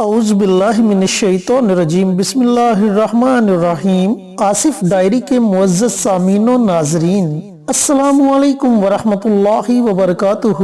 اعوذ باللہ من الشیطان الرجیم بسم اللہ الرحمن الرحیم۔ آصف ڈائری کے معزز سامعین و ناظرین، السلام علیکم ورحمۃ اللہ وبرکاتہ۔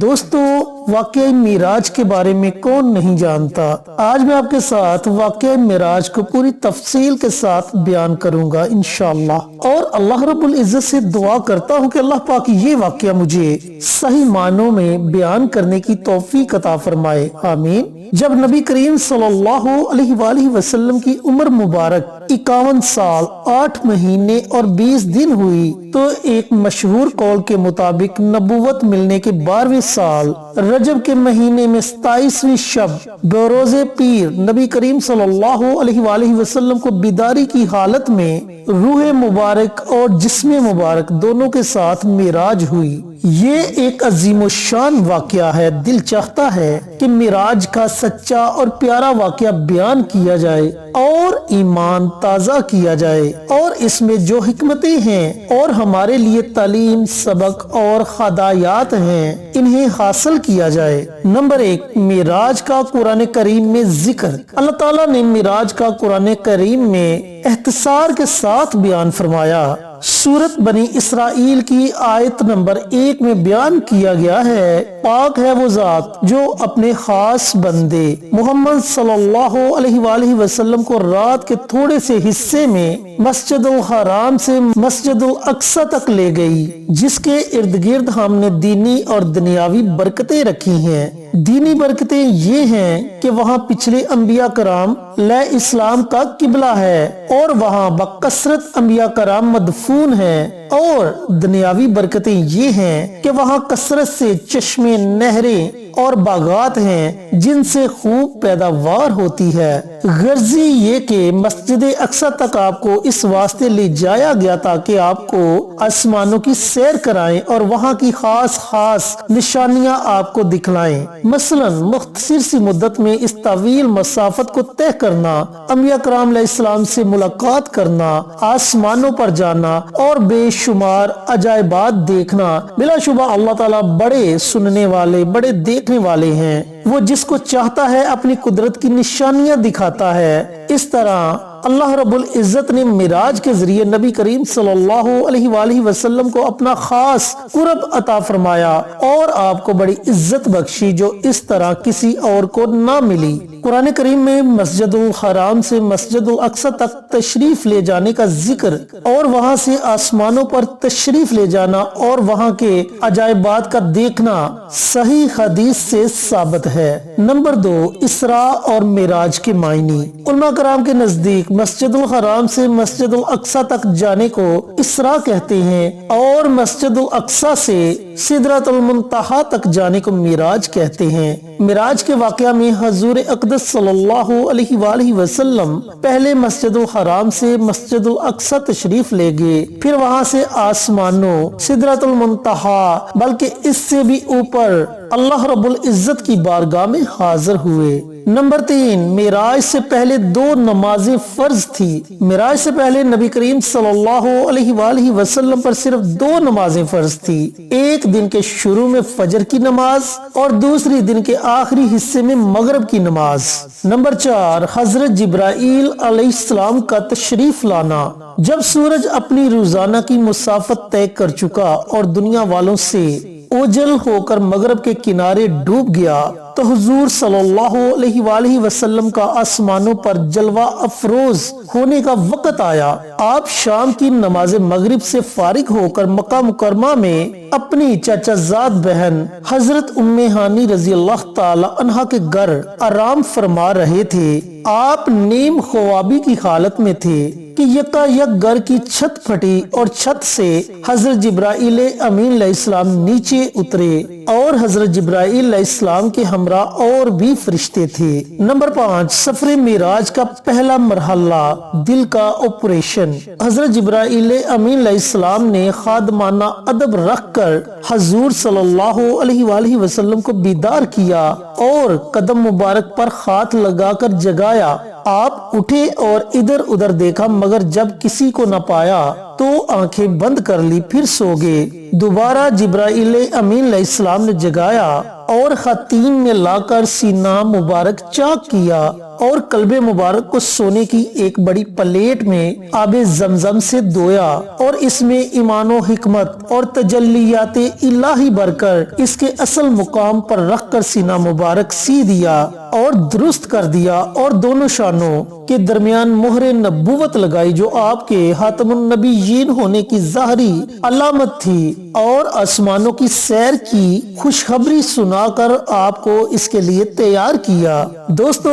دوستو، واقعہ معراج کے بارے میں کون نہیں جانتا؟ آج میں آپ کے ساتھ واقعہ معراج کو پوری تفصیل کے ساتھ بیان کروں گا انشاءاللہ، اور اللہ رب العزت سے دعا کرتا ہوں کہ اللہ پاک یہ واقعہ مجھے صحیح معنوں میں بیان کرنے کی توفیق عطا فرمائے، آمین۔ جب نبی کریم صلی اللہ علیہ وآلہ وسلم کی عمر مبارک 51 سال 8 مہینے اور 20 دن ہوئی تو ایک مشہور قول کے مطابق نبوت ملنے کے 12ویں سال رجب کے مہینے میں 27ویں شب بروز پیر نبی کریم صلی اللہ علیہ وآلہ وسلم کو بیداری کی حالت میں روح مبارک اور جسم مبارک دونوں کے ساتھ معراج ہوئی۔ یہ ایک عظیم الشان واقعہ ہے۔ دل چاہتا ہے کہ معراج کا سچا اور پیارا واقعہ بیان کیا جائے اور ایمان تازہ کیا جائے، اور اس میں جو حکمتیں ہیں اور ہمارے لیے تعلیم، سبق اور ہدایات ہیں انہیں حاصل کیا جائے۔ نمبر 1، معراج کا قرآن کریم میں ذکر۔ اللہ تعالیٰ نے معراج کا قرآن کریم میں اختصار کے ساتھ بیان فرمایا۔ سورت بنی اسرائیل کی آیت نمبر 1 میں بیان کیا گیا ہے، پاک ہے وہ ذات جو اپنے خاص بندے محمد صلی اللہ علیہ وآلہ وسلم کو رات کے تھوڑے سے حصے میں مسجد الحرام سے مسجد الاقصی تک لے گئی، جس کے ارد گرد ہم نے دینی اور دنیاوی برکتیں رکھی ہیں۔ دینی برکتیں یہ ہیں کہ وہاں پچھلے انبیاء کرام علیہ السلام کا قبلہ ہے اور وہاں بکثرت انبیاء کرام مدفون ہیں، اور دنیاوی برکتیں یہ ہیں کہ وہاں کثرت سے چشمے، نہریں اور باغات ہیں جن سے خوب پیداوار ہوتی ہے۔ غرضی یہ کہ مسجد اقصی تک آپ کو اس واسطے لے جایا گیا تاکہ آپ کو آسمانوں کی سیر کرائیں اور وہاں کی خاص نشانیاں آپ کو دکھلائیں۔ مثلا مختصر سی مدت میں اس طویل مسافت کو طے کرنا، انبیاء کرام علیہ السلام سے ملاقات کرنا، آسمانوں پر جانا اور بے شمار عجائبات دیکھنا۔ بلا شبہ اللہ تعالیٰ بڑے سننے والے، بڑے دیکھنے والے ہیں۔ وہ جس کو چاہتا ہے اپنی قدرت کی نشانیاں دکھاتا ہے۔ اس طرح اللہ رب العزت نے معراج کے ذریعے نبی کریم صلی اللہ علیہ وآلہ وسلم کو اپنا خاص قرب عطا فرمایا اور آپ کو بڑی عزت بخشی جو اس طرح کسی اور کو نہ ملی۔ قرآن کریم میں مسجد الحرام سے مسجد الاقصی تک تشریف لے جانے کا ذکر اور وہاں سے آسمانوں پر تشریف لے جانا اور وہاں کے عجائبات کا دیکھنا صحیح حدیث سے ثابت ہے۔ نمبر 2، اسراء اور معراج کے معنی۔ علماء کرام کے نزدیک مسجد الحرام سے مسجد الاقصی تک جانے کو اسراء کہتے ہیں اور مسجد الاقصی سے سدرۃ المنتہا تک جانے کو معراج کہتے ہیں۔ معراج کے واقعہ میں حضور اقدس صلی اللہ علیہ وآلہ وسلم پہلے مسجد الحرام سے مسجد الاقصی تشریف لے گئے، پھر وہاں سے آسمانوں، سدرۃ المنتہا، بلکہ اس سے بھی اوپر اللہ رب العزت کی بارگاہ میں حاضر ہوئے۔ نمبر 3، معراج سے پہلے 2 نمازیں فرض تھی۔ معراج سے پہلے نبی کریم صلی اللہ علیہ وآلہ وسلم پر صرف 2 نمازیں فرض تھی، ایک دن کے شروع میں فجر کی نماز اور دوسری دن کے آخری حصے میں مغرب کی نماز۔ نمبر 4، حضرت جبرائیل علیہ السلام کا تشریف لانا۔ جب سورج اپنی روزانہ کی مسافت طے کر چکا اور دنیا والوں سے اوجل ہو کر مغرب کے کنارے ڈوب گیا تو حضور صلی اللہ علیہ وآلہ وسلم کا آسمانوں پر جلوہ افروز ہونے کا وقت آیا۔ آپ شام کی نماز مغرب سے فارغ ہو کر مکہ مکرمہ میں اپنی چچا زاد بہن حضرت ام ہانی رضی اللہ تعالی عنہا کے گھر آرام فرما رہے تھے۔ آپ نیم خوابی کی حالت میں تھے کہ یکا یک گھر کی چھت پھٹی اور چھت سے حضرت جبرائیل امین علیہ السلام نیچے اترے اور حضرت جبرائیل علیہ السلام کے ہمراہ اور بھی فرشتے تھے۔ نمبر 5، سفر معراج کا پہلا مرحلہ، دل کا آپریشن۔ حضرت جبرائیل امین علیہ السلام نے خادمانہ ادب رکھ کر حضور صلی اللہ علیہ وآلہ وسلم کو بیدار کیا اور قدم مبارک پر ہاتھ لگا کر جگایا۔ آپ اٹھے اور ادھر ادھر دیکھا مگر جب کسی کو نہ پایا تو آنکھیں بند کر لی، پھر سو گئے۔ دوبارہ جبرائیل امین علیہ السلام نے جگایا اور خاتین میں لا کر سینہ مبارک چاک کیا اور قلب مبارک کو سونے کی ایک بڑی پلیٹ میں آب زمزم سے دھویا اور اس میں ایمان و حکمت اور تجلیات الہی بھر کر اس کے اصل مقام پر رکھ کر سینہ مبارک سی دیا اور درست کر دیا اور دونوں شانوں کے درمیان مہر نبوت لگائی جو آپ کے خاتم النبیین ہونے کی ظاہری علامت تھی، اور آسمانوں کی سیر کی خوشخبری سنا کر آپ کو اس کے لیے تیار کیا۔ دوستو،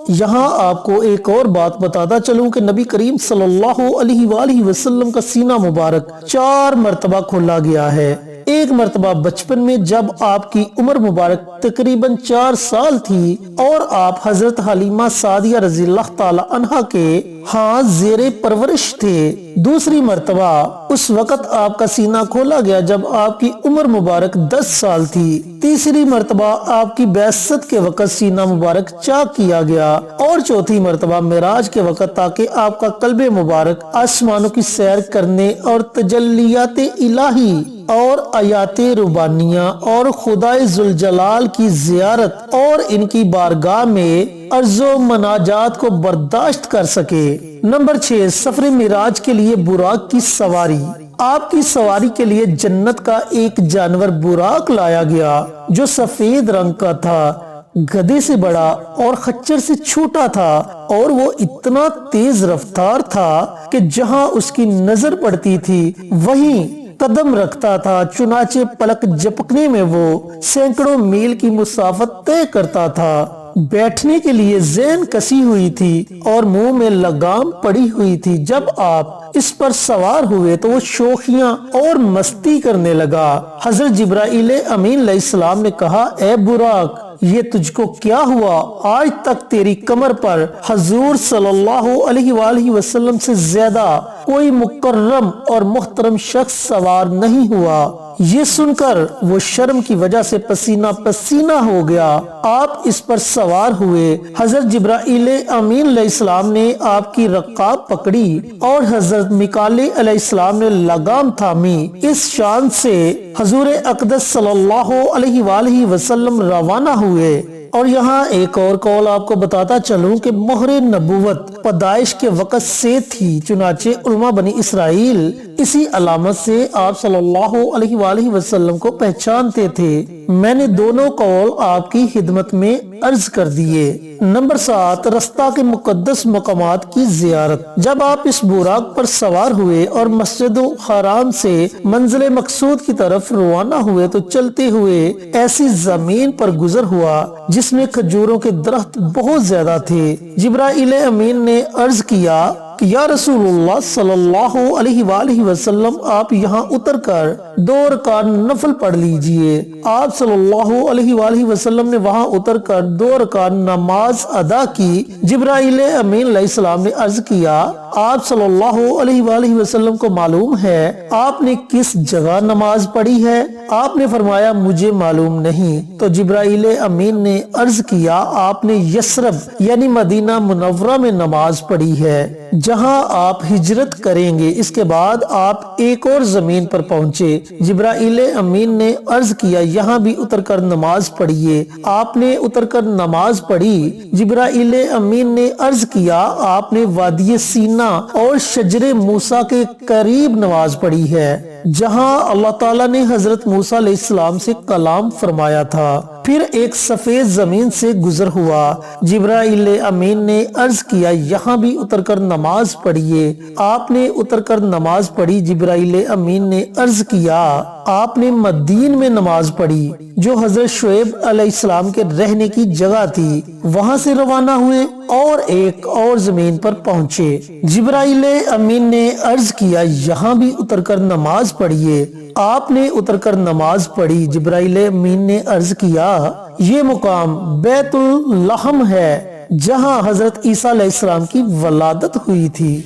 یہاں آپ کو ایک اور بات بتاتا چلوں کہ نبی کریم صلی اللہ علیہ وآلہ وسلم کا سینہ مبارک 4 مرتبہ کھولا گیا ہے۔ ایک مرتبہ بچپن میں جب آپ کی عمر مبارک تقریباً 4 سال تھی اور آپ حضرت حلیمہ سعدیہ رضی اللہ تعالی عنہا کے ہاں زیر پرورش تھے۔ دوسری مرتبہ اس وقت آپ کا سینہ کھولا گیا جب آپ کی عمر مبارک 10 سال تھی۔ تیسری مرتبہ آپ کی بعثت کے وقت سینہ مبارک چاک کیا گیا، اور چوتھی مرتبہ معراج کے وقت تاکہ آپ کا قلب مبارک آسمانوں کی سیر کرنے اور تجلیات الہی اور آیات ربانیہ اور خدائے ذوالجلال کی زیارت اور ان کی بارگاہ میں عرض و مناجات کو برداشت کر سکے۔ نمبر 6، سفر معراج کے لیے براق کی سواری۔ آپ کی سواری کے لیے جنت کا ایک جانور براق لایا گیا جو سفید رنگ کا تھا، گدھے سے بڑا اور خچر سے چھوٹا تھا، اور وہ اتنا تیز رفتار تھا کہ جہاں اس کی نظر پڑتی تھی وہیں قدم رکھتا تھا، چنانچہ پلک جھپکنے میں وہ سینکڑوں میل کی مسافت طے کرتا تھا۔ بیٹھنے کے لیے زین کسی ہوئی تھی اور منہ میں لگام پڑی ہوئی تھی۔ جب آپ اس پر سوار ہوئے تو وہ شوخیاں اور مستی کرنے لگا۔ حضرت جبرائیل امین علیہ السلام نے کہا، اے براق، یہ تجھ کو کیا ہوا؟ آج تک تیری کمر پر حضور صلی اللہ علیہ وآلہ وسلم سے زیادہ کوئی مکرم اور محترم شخص سوار نہیں ہوا۔ یہ سن کر وہ شرم کی وجہ سے پسینہ پسینہ ہو گیا۔ آپ اس پر سوار ہوئے۔ حضرت جبرائیل امین علیہ السلام نے آپ کی رکاب پکڑی اور حضرت میکائیل علیہ السلام نے لگام تھامی۔ اس شان سے حضور اقدس صلی اللہ علیہ وآلہ وسلم روانہ ہوئے۔ اور یہاں ایک اور قول آپ کو بتاتا چلوں کہ مہر نبوت پیدائش کے وقت سے تھی، چنانچہ علماء بنی اسرائیل اسی علامت سے آپ صلی اللہ علیہ وآلہ وسلم کو پہچانتے تھے۔ میں نے دونوں قول آپ کی خدمت میں عرض کر دیے۔ نمبر 7، رستہ کے مقدس مقامات کی زیارت۔ جب آپ اس براق پر سوار ہوئے اور مسجد الحرام سے منزل مقصود کی طرف روانہ ہوئے تو چلتے ہوئے ایسی زمین پر گزر ہوا جس میں کھجوروں کے درخت بہت زیادہ تھے۔ جبرائیل امین نے عرض کیا کہ یا رسول اللہ صلی اللہ علیہ وآلہ وسلم، آپ یہاں اتر کر 2 رکعت نفل پڑھ لیجئے۔ آپ صلی اللہ علیہ وآلہ وسلم نے وہاں اتر کر 2 رکعت نماز ادا کی۔ جبرائیل امین علیہ السلام نے عرض کیا، آپ صلی اللہ علیہ وآلہ وسلم کو معلوم ہے آپ نے کس جگہ نماز پڑھی ہے؟ آپ نے فرمایا، مجھے معلوم نہیں۔ تو جبرائیل امین نے عرض کیا، آپ نے یثرب یعنی مدینہ منورہ میں نماز پڑھی ہے جہاں آپ ہجرت کریں گے۔ اس کے بعد آپ ایک اور زمین پر پہنچے۔ جبرائیل امین نے عرض کیا، یہاں بھی اتر کر نماز پڑھیے۔ آپ نے اتر کر نماز پڑھی۔ جبرائیل امین نے عرض کیا، آپ نے وادی سینا اور شجر موسیٰ کے قریب نماز پڑھی ہے جہاں اللہ تعالیٰ نے حضرت موسیٰ علیہ السلام سے کلام فرمایا تھا۔ پھر ایک سفید زمین سے گزر ہوا۔ جبرائیل امین نے عرض کیا، یہاں بھی اتر کر نماز پڑھیے۔ آپ نے اتر کر نماز پڑھی۔ جبرائیل امین نے عرض کیا، آپ نے مدین میں نماز پڑھی جو حضرت شعیب علیہ السلام کے رہنے کی جگہ تھی۔ وہاں سے روانہ ہوئے اور ایک اور زمین پر پہنچے۔ جبرائیل امین نے عرض کیا، یہاں بھی اتر کر نماز پڑھیے۔ آپ نے اتر کر نماز پڑھی۔ جبرائیل امین نے عرض کیا، یہ مقام بیت الحم ہے جہاں حضرت عیسیٰ علیہ السلام کی ولادت ہوئی تھی۔